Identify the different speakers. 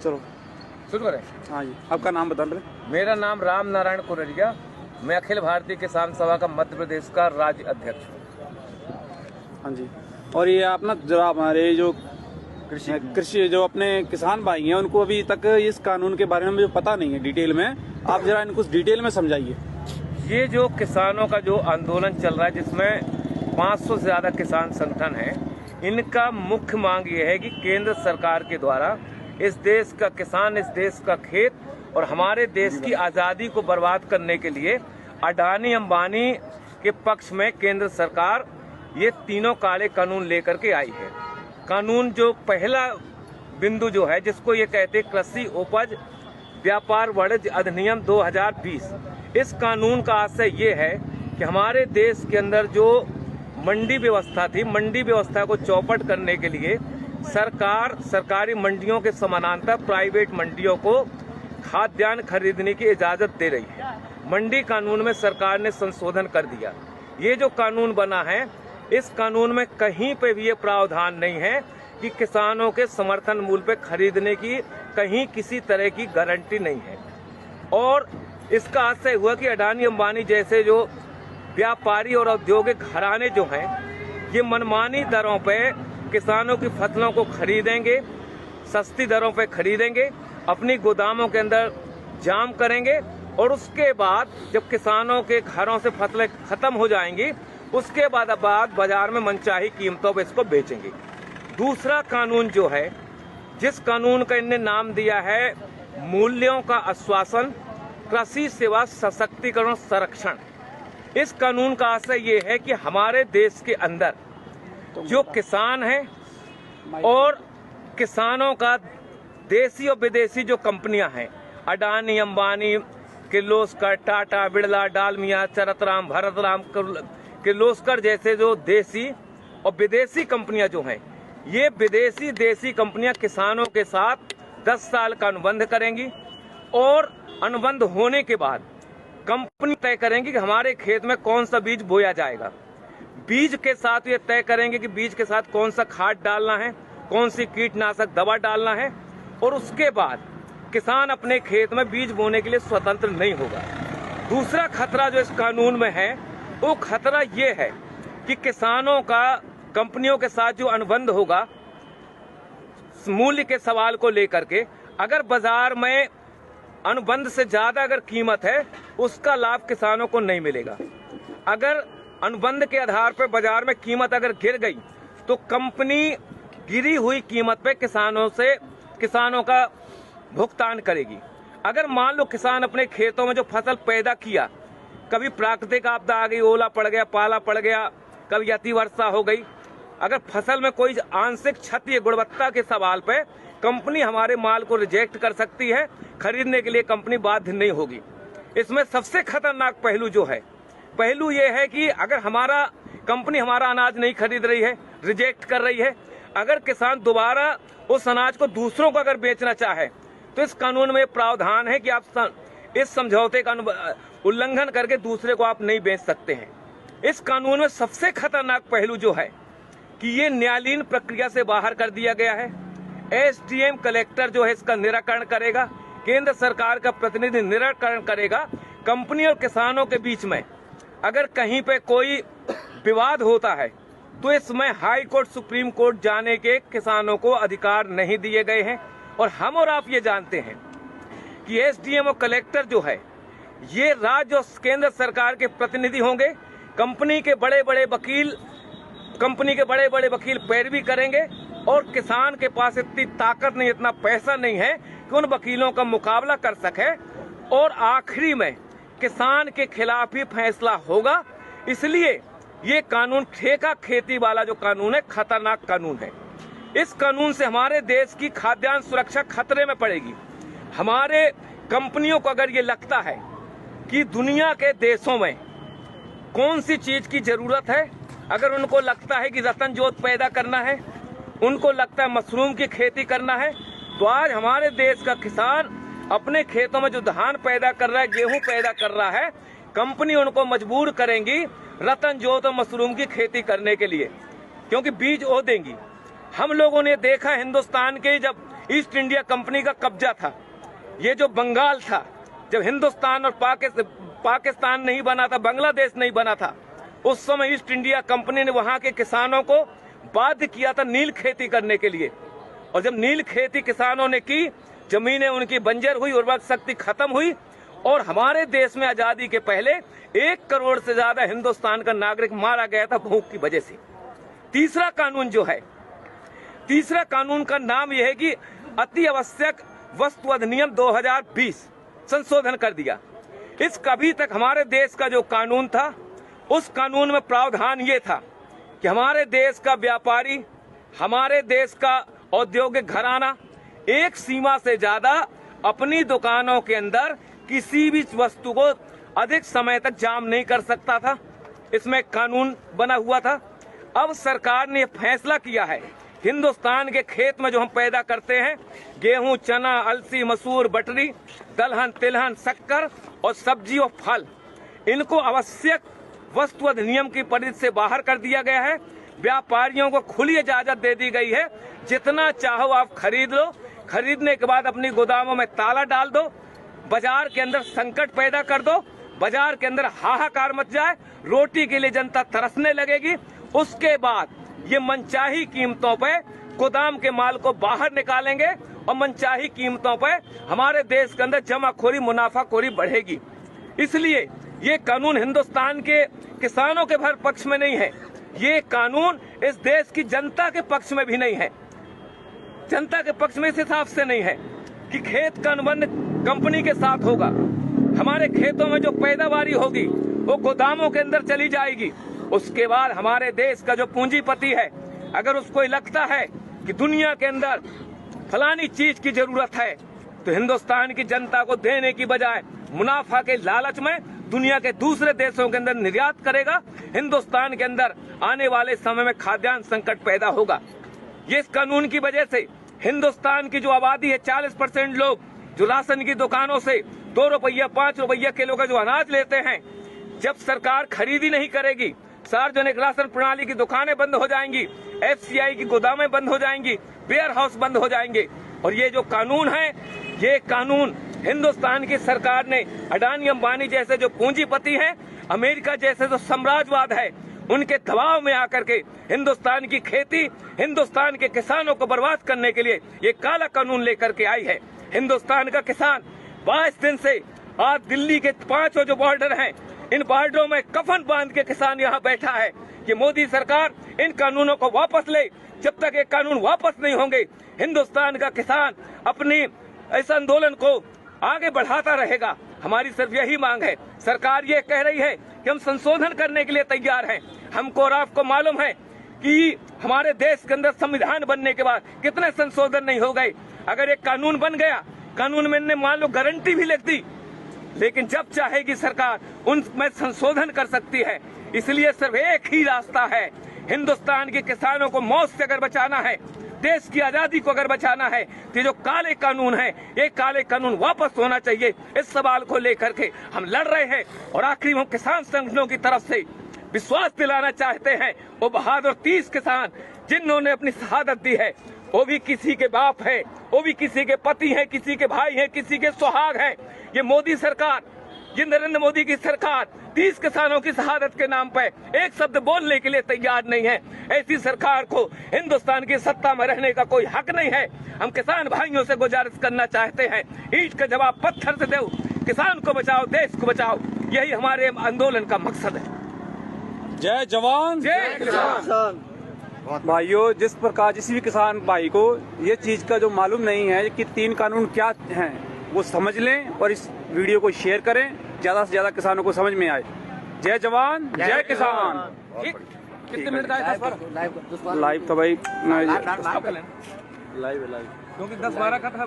Speaker 1: चलो
Speaker 2: शुरू करें।
Speaker 1: हाँ जी, आपका नाम बता रहे।
Speaker 2: मेरा नाम राम नारायण कुररिया, मैं अखिल भारतीय किसान सभा का मध्य प्रदेश का राज्य अध्यक्ष हूँ।
Speaker 1: हाँ जी, और ये आप ना जरा हमारे जो कृषि जो अपने किसान भाई हैं उनको अभी तक इस कानून के बारे में जो पता नहीं है डिटेल में, आप जरा इनको डिटेल में समझाइए।
Speaker 2: ये जो किसानों का जो आंदोलन चल रहा है जिसमें 500 से ज़्यादा किसान संगठन हैं, इनका मुख्य मांग ये है कि केंद्र सरकार के द्वारा इस देश का किसान, इस देश का खेत और हमारे देश की आज़ादी को बर्बाद करने के लिए अडानी अंबानी के पक्ष में केंद्र सरकार ये तीनों काले कानून लेकर के आई है। कानून जो पहला बिंदु जो है जिसको ये कहते हैं कृषि उपज व्यापार वाणिज्य अधिनियम 2020, इस कानून का आशय ये है कि हमारे देश के अंदर जो मंडी व्यवस्था थी, मंडी व्यवस्था को चौपट करने के लिए सरकार सरकारी मंडियों के समानांतर प्राइवेट मंडियों को खाद्यान्न खरीदने की इजाजत दे रही है। मंडी कानून में सरकार ने संशोधन कर दिया। ये जो कानून बना है, इस कानून में कहीं पे भी ये प्रावधान नहीं है कि किसानों के समर्थन मूल्य पे खरीदने की कहीं किसी तरह की गारंटी नहीं है। और इसका आशय हुआ कि अडानी अंबानी जैसे जो व्यापारी और औद्योगिक घराने जो हैं, ये मनमानी दरों पे किसानों की फसलों को खरीदेंगे, सस्ती दरों पे खरीदेंगे, अपनी गोदामों के अंदर जाम करेंगे और उसके बाद जब किसानों के घरों से फसलें खत्म हो जाएंगी, उसके बाद बाजार में मनचाही कीमतों पर इसको बेचेंगे। दूसरा कानून जो है, जिस कानून का इनने नाम दिया है मूल्यों का आश्वासन कृषि सेवा सशक्तिकरण संरक्षण, इस कानून का आशय ये है कि हमारे देश के अंदर जो किसान हैं और किसानों का देसी और विदेशी जो कंपनियां हैं, अडानी अंबानी, किर्लोस्कर, टाटा, बिरला, डालमिया, चरतराम, भरतराम, किर्लोस्कर जैसे जो देसी और विदेशी कंपनियां जो हैं, ये विदेशी देसी कंपनियां किसानों के साथ 10 साल का अनुबंध करेंगी और अनुबंध होने के बाद कंपनी तय करेंगी कि हमारे खेत में कौन सा बीज बोया जाएगा। बीज के साथ ये तय करेंगे कि बीज के साथ कौन सा खाद डालना है, कौन सी कीटनाशक दवा डालना है, और उसके बाद किसान अपने खेत में बीज बोने के लिए स्वतंत्र नहीं होगा। दूसरा खतरा जो इस कानून में है, वो खतरा ये है कि किसानों का कंपनियों के साथ जो अनुबंध होगा मूल्य के सवाल को लेकर के, अगर बाजार में अनुबंध से ज्यादा अगर कीमत है, उसका लाभ किसानों को नहीं मिलेगा। अगर अनुबंध के आधार पर बाजार में कीमत अगर गिर गई तो कंपनी गिरी हुई कीमत पे किसानों का भुगतान करेगी। अगर मान लो किसान अपने खेतों में जो फसल पैदा किया, कभी प्राकृतिक आपदा आ गई, ओला पड़ गया, पाला पड़ गया, कभी अतिवर्षा हो गई, अगर फसल में कोई आंशिक क्षति है गुणवत्ता के सवाल पे, कंपनी हमारे माल को रिजेक्ट कर सकती है, खरीदने के लिए कंपनी बाध्य नहीं होगी। इसमें सबसे खतरनाक पहलू जो है, पहलू ये है कि अगर हमारा कंपनी हमारा अनाज नहीं खरीद रही है, रिजेक्ट कर रही है, अगर किसान दोबारा उस अनाज को दूसरों को अगर बेचना चाहे तो इस कानून में प्रावधान है कि आप इस समझौते का उल्लंघन करके दूसरे को आप नहीं बेच सकते हैं। इस कानून में सबसे खतरनाक पहलू जो है कि ये न्यायालयीन प्रक्रिया से बाहर कर दिया गया है। एसडीएम कलेक्टर जो है इसका निराकरण करेगा, केंद्र सरकार का प्रतिनिधि निराकरण करेगा। कंपनी और किसानों के बीच में अगर कहीं पे कोई विवाद होता है तो इसमें हाई कोर्ट, सुप्रीम कोर्ट जाने के किसानों को अधिकार नहीं दिए गए हैं। और हम और आप ये जानते हैं कि एसडीएम और कलेक्टर जो है, ये राज्य और केंद्र सरकार के प्रतिनिधि होंगे। कंपनी के बड़े बड़े वकील पैरवी करेंगे और किसान के पास इतनी ताकत नहीं, इतना पैसा नहीं है कि उन वकीलों का मुकाबला कर सके, और आखिरी में किसान के खिलाफ ही फैसला होगा। इसलिए ये कानून ठेका खेती वाला जो कानून है, खतरनाक कानून है। इस कानून से हमारे देश की खाद्यान्न सुरक्षा खतरे में पड़ेगी। हमारे कंपनियों को अगर ये लगता है कि दुनिया के देशों में कौन सी चीज की जरूरत है, अगर उनको लगता है कि रतन जोत पैदा करना है, उनको लगता है मशरूम की खेती करना है, तो आज हमारे देश का किसान अपने खेतों में जो धान पैदा कर रहा है, गेहूं पैदा कर रहा है, कंपनी उनको मजबूर करेंगी रतन जोत और मशरूम की खेती करने के लिए, क्योंकि बीज वो देंगी। हम लोगों ने देखा हिंदुस्तान के जब ईस्ट इंडिया कंपनी का कब्जा था। ये जो बंगाल था, जब हिंदुस्तान और पाकिस्तान नहीं बना था, बांग्लादेश नहीं बना था, उस समय ईस्ट इंडिया कंपनी ने वहां के किसानों को बाध्य किया था नील खेती करने के लिए। और जब नील खेती किसानों ने की, जमीनें उनकी बंजर हुई, उर्वरक शक्ति खत्म हुई और हमारे देश में आजादी के पहले 1 करोड़ से ज्यादा हिंदुस्तान का नागरिक मारा गया था भूख की वजह से। तीसरा कानून जो है, तीसरा कानून का नाम यह है कि अति आवश्यक वस्तु अधिनियम 2020 संशोधन कर दिया। इस अभी तक हमारे देश का जो कानून था, उस कानून में प्रावधान ये था कि हमारे देश का व्यापारी, हमारे देश का औद्योगिक घराना एक सीमा से ज्यादा अपनी दुकानों के अंदर किसी भी वस्तु को अधिक समय तक जाम नहीं कर सकता था। इसमें कानून बना हुआ था। अब सरकार ने फैसला किया है, हिंदुस्तान के खेत में जो हम पैदा करते हैं, गेहूं, चना, अलसी, मसूर, बटरी, दलहन, तिलहन, शक्कर और सब्जी और फल, इनको आवश्यक वस्तु अधिनियम की परिधि से बाहर कर दिया गया है। व्यापारियों को खुली इजाजत दे दी गई है, जितना चाहो आप खरीद लो, खरीदने के बाद अपनी गोदामों में ताला डाल दो, बाजार के अंदर संकट पैदा कर दो, बाजार के अंदर हाहाकार मच जाए, रोटी के लिए जनता तरसने लगेगी। उसके बाद ये मनचाही कीमतों पे गोदाम के माल को बाहर निकालेंगे और मनचाही कीमतों पे हमारे देश के अंदर जमाखोरी, मुनाफाखोरी बढ़ेगी। इसलिए ये कानून हिंदुस्तान के किसानों के भर पक्ष में नहीं है, ये कानून इस देश की जनता के पक्ष में भी नहीं है। जनता के पक्ष में इस हिसाब से नहीं है कि खेत का अनुबंध कंपनी के साथ होगा, हमारे खेतों में जो पैदावारी होगी वो गोदामों के अंदर चली जाएगी। उसके बाद हमारे देश का जो पूंजीपति है, अगर उसको लगता है कि दुनिया के अंदर फलानी चीज की जरूरत है, तो हिंदुस्तान की जनता को देने की बजाय मुनाफा के लालच में दुनिया के दूसरे देशों के अंदर निर्यात करेगा। हिंदुस्तान के अंदर आने वाले समय में खाद्यान्न संकट पैदा होगा। ये इस कानून की वजह से हिंदुस्तान की जो आबादी है, 40% लोग जो राशन की दुकानों से 2 रुपया 5 रुपया किलो का जो अनाज लेते हैं, जब सरकार खरीदी नहीं करेगी, सार्वजनिक राशन प्रणाली की दुकानें बंद हो जाएंगी, FCI की गोदामें बंद हो जाएंगी, वेयर हाउस बंद हो जाएंगे। और ये जो कानून है, ये कानून हिंदुस्तान की सरकार ने अडानी अंबानी जैसे जो पूंजीपति हैं, अमेरिका जैसे जो साम्राज्यवाद है, उनके दबाव में आकर के हिंदुस्तान की खेती, हिंदुस्तान के किसानों को बर्बाद करने के लिए ये काला कानून लेकर के आई है। हिंदुस्तान का किसान 22 दिन से आज दिल्ली के 5 जो बॉर्डर हैं, इन बॉर्डरों में कफन बांध के किसान यहाँ बैठा है कि मोदी सरकार इन कानूनों को वापस ले। जब तक ये कानून वापस नहीं होंगे, हिंदुस्तान का किसान अपनी इस आंदोलन को आगे बढ़ाता रहेगा। हमारी सिर्फ यही मांग है। सरकार ये कह रही है कि हम संशोधन करने के लिए तैयार हैं। हमको और आपको मालूम है कि हमारे देश के अंदर संविधान बनने के बाद कितने संशोधन नहीं हो गए। अगर एक कानून बन गया, कानून में मान लो गारंटी भी लिख दी, लेकिन जब चाहेगी सरकार उनमें संशोधन कर सकती है। इसलिए सिर्फ एक ही रास्ता है, हिंदुस्तान के किसानों को मौत से अगर बचाना है, देश की आजादी को अगर बचाना है, तो जो काले कानून है, ये काले कानून वापस होना चाहिए। इस सवाल को लेकर के हम लड़ रहे हैं और आखिरी हम किसान संगठनों की तरफ से विश्वास दिलाना चाहते हैं, वो बहादुर 30 किसान जिन्होंने अपनी शहादत दी है, वो भी किसी के बाप है, वो भी किसी के पति हैं, किसी के भाई हैं, किसी के सुहाग हैं। ये मोदी सरकार, ये नरेंद्र मोदी की सरकार 30 किसानों की शहादत के नाम पे एक शब्द बोलने के लिए तैयार नहीं है। ऐसी सरकार को हिंदुस्तान की सत्ता में रहने का कोई हक नहीं है। हम किसान भाइयों से गुजारिश करना चाहते हैं, ईंट का जवाब पत्थर से दो, किसान को बचाओ, देश को बचाओ, यही हमारे आंदोलन का मकसद है।
Speaker 1: जय जवान
Speaker 2: जय किसान।
Speaker 1: भाइयों, जिस प्रकार किसी भी किसान भाई को ये चीज का जो मालूम नहीं है कि 3 कानून क्या हैं, वो समझ लें और इस वीडियो को शेयर करें, ज्यादा से ज्यादा किसानों को समझ में आए। जय जवान जय किसान। कितने मिनट का है? लाइव तो भाई लाइव क्योंकि 10-12 का था।